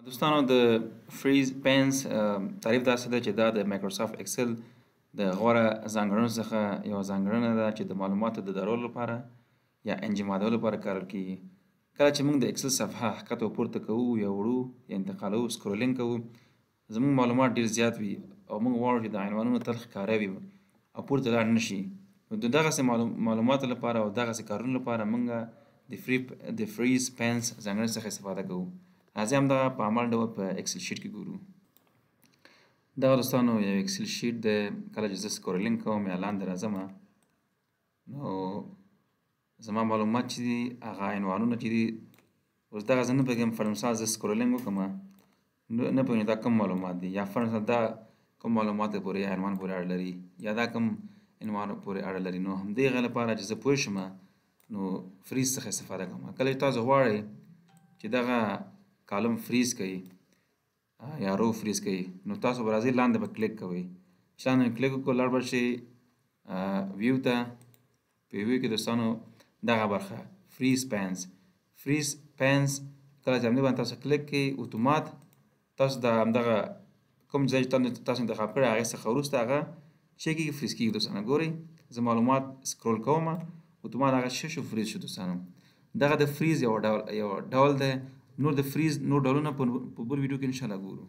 دوستانو د فریز پینس تعریف داسې ده چې دا د مایکروسافت اکسل د غوره ځانګړنو څخه یوه ځانګړنه ده چې د معلوماتو د درولو لپاره یا انجمادولو لپاره کارول کیږي. کله چې موږ د اکسل صفحه ښکته او پورته کوو یا وړو یا انتقالوو سکرولینګ کوو زموږ معلومات ډېر زیات وي او موږ غواړو چې د عنوانونو تل ښکاره وي او پورته لاړ نه شي. نو د دغسې معلوماتو لپاره او دغسې کارونو لپاره موږ د فریز پینس ځانګړنې څخه استفاده کوو. راځئ همدغه په عمل ډول په اکسل شیټ کې ګورو. دغه دوستانو یو اکسل شیټ دی. کله چې زه سکرولینګ کوم یا لاندې راځم نو زما معلومات چې دي هغه عنوانونه چې دي اوس دغه زه نه پوهېږم فر مثال زه سکرولینګ وکړم نه پوهېږم دا کوم معلومات دي یا فر مثال دا کوم معلوماتو پورې یا عنوان پورې اړه لري یا دا کوم عنوان پورې اړه لري. نو همدې هغه لپاره چې زه پوه شم نو فریز څخه استفاده کوم. کله چې تاسو غواړئ چې دغه کالم فریز کوي یا رو فریز کوي نو تاسو به راځئ لاندې به کلیک کوئ. چې لاندې مې کلیک وکړو لاړ به شئ ویو ته. په ویو کې دوستانو دغه برخه فریز پینس کله چې همدې باندې تاسو کلیک کوئ اتومات تاسو د همدغه کوم ځای چې تاسو انتخاب کړی هغې څخه وروسته هغه څه کېږي فریز کېږي. دوستانو ګورئ زه معلومات سکرول کوم اتومات هغه څه شو فریز شو. دوستانو دغه د فریز یو ډول دی. نور د فریز نور ډولونه په بل ویډیو کې انشاءالله ګورو.